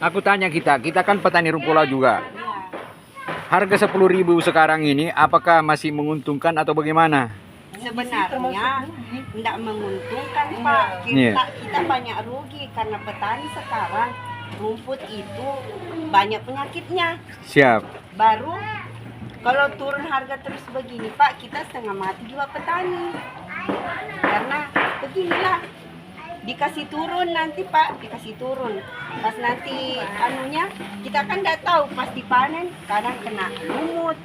Aku tanya kita kan petani rumput laut juga. Harga 10.000 sekarang ini apakah masih menguntungkan atau bagaimana? Sebenarnya tidak menguntungkan Pak. Kita banyak rugi karena petani sekarang rumput itu banyak penyakitnya. Siap. Baru kalau turun harga terus begini Pak, kita setengah mati juga petani. Karena beginilah, dikasih turun nanti Pak, dikasih turun. Pas nanti anunya, kita kan nggak tahu pas dipanen, kadang kena lumut.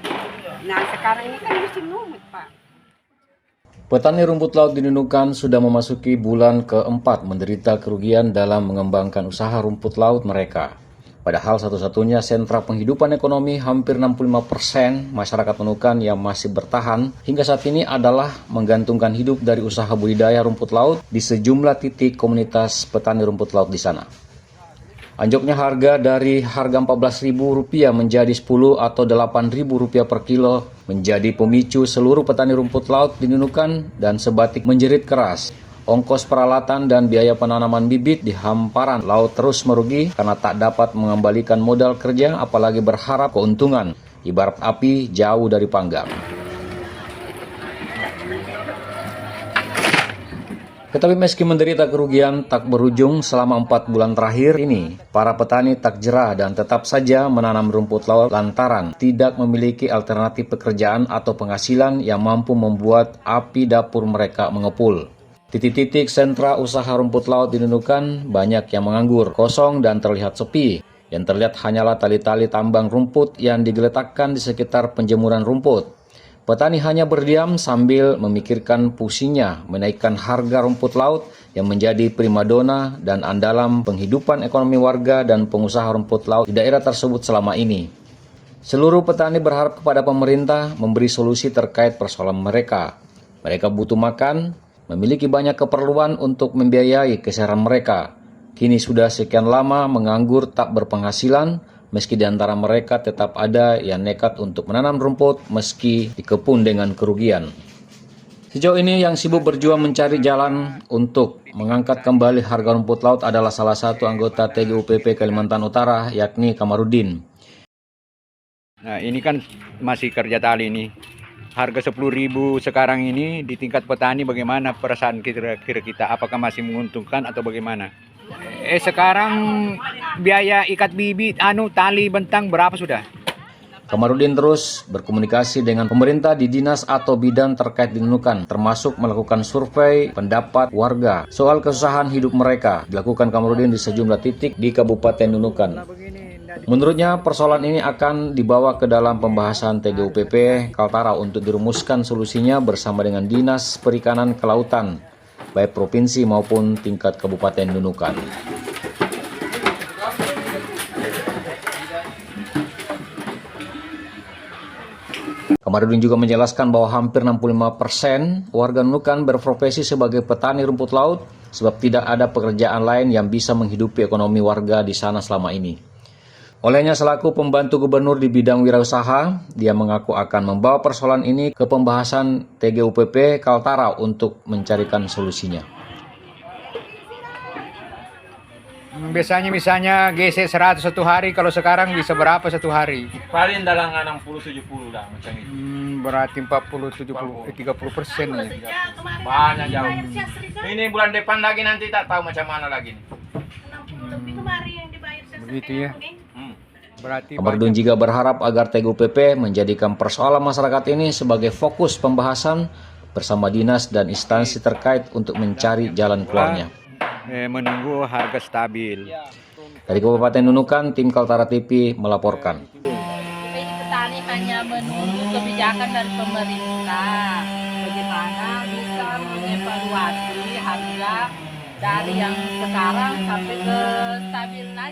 Nah sekarang ini kan musim lumut Pak. Petani rumput laut di Nunukan sudah memasuki bulan keempat menderita kerugian dalam mengembangkan usaha rumput laut mereka. Padahal satu-satunya sentra penghidupan ekonomi hampir 65% masyarakat Nunukan yang masih bertahan hingga saat ini adalah menggantungkan hidup dari usaha budidaya rumput laut di sejumlah titik komunitas petani rumput laut di sana. Anjloknya harga dari harga Rp14.000 menjadi 10 atau Rp8.000 per kilo menjadi pemicu seluruh petani rumput laut di Nunukan dan sebatik menjerit keras. Ongkos peralatan dan biaya penanaman bibit di hamparan laut terus merugi karena tak dapat mengembalikan modal kerja apalagi berharap keuntungan, ibarat api jauh dari panggang. Tetapi meski menderita kerugian tak berujung selama 4 bulan terakhir ini, para petani tak jerah dan tetap saja menanam rumput laut lantaran tidak memiliki alternatif pekerjaan atau penghasilan yang mampu membuat api dapur mereka mengepul. Titik-titik sentra usaha rumput laut di Nunukan banyak yang menganggur, kosong dan terlihat sepi. Yang terlihat hanyalah tali-tali tambang rumput yang digeletakkan di sekitar penjemuran rumput. Petani hanya berdiam sambil memikirkan pusingnya menaikkan harga rumput laut yang menjadi primadona dan andalan penghidupan ekonomi warga dan pengusaha rumput laut di daerah tersebut selama ini. Seluruh petani berharap kepada pemerintah memberi solusi terkait persoalan mereka. Mereka butuh makan, memiliki banyak keperluan untuk membiayai keseharian mereka. Kini sudah sekian lama menganggur tak berpenghasilan, meski di antara mereka tetap ada yang nekat untuk menanam rumput meski dikepung dengan kerugian. Sejauh ini yang sibuk berjuang mencari jalan untuk mengangkat kembali harga rumput laut adalah salah satu anggota TGUPP Kalimantan Utara, yakni Kamarudin. Nah ini kan masih kerja tali nih. Harga 10.000 sekarang ini di tingkat petani bagaimana perasaan kira-kira kita? Apakah masih menguntungkan atau bagaimana? Sekarang biaya ikat bibit, tali bentang berapa sudah? Kamarudin terus berkomunikasi dengan pemerintah di dinas atau bidang terkait di Nunukan, termasuk melakukan survei pendapat warga soal kesusahan hidup mereka. Dilakukan Kamarudin di sejumlah titik di Kabupaten Nunukan. Menurutnya, persoalan ini akan dibawa ke dalam pembahasan TGUPP Kaltara untuk dirumuskan solusinya bersama dengan Dinas Perikanan Kelautan, baik provinsi maupun tingkat Kabupaten Nunukan. Kamarudin juga menjelaskan bahwa hampir 65% warga Nunukan berprofesi sebagai petani rumput laut sebab tidak ada pekerjaan lain yang bisa menghidupi ekonomi warga di sana selama ini. Olehnya selaku pembantu gubernur di bidang wirausaha, dia mengaku akan membawa persoalan ini ke pembahasan TGUPP Kaltara untuk mencarikan solusinya. Biasanya misalnya GC 100 satu hari, kalau sekarang bisa berapa satu hari? Paling dalam 60-70 lah macam itu. Berarti 30% ya. Banyak jauh. Ini bulan depan lagi nanti tak tahu macam mana lagi. Begitu ya. Berarti Kamarudin juga berharap agar TGUPP menjadikan persoalan masyarakat ini sebagai fokus pembahasan bersama dinas dan instansi terkait untuk mencari jalan keluarnya. Menunggu harga stabil. Dari Kabupaten Nunukan, tim Kaltara TV melaporkan. Petani hanya menunggu kebijakan dari pemerintah bagaimana bisa mengevaluasi harga dari yang sekarang sampai ke stabil lagi.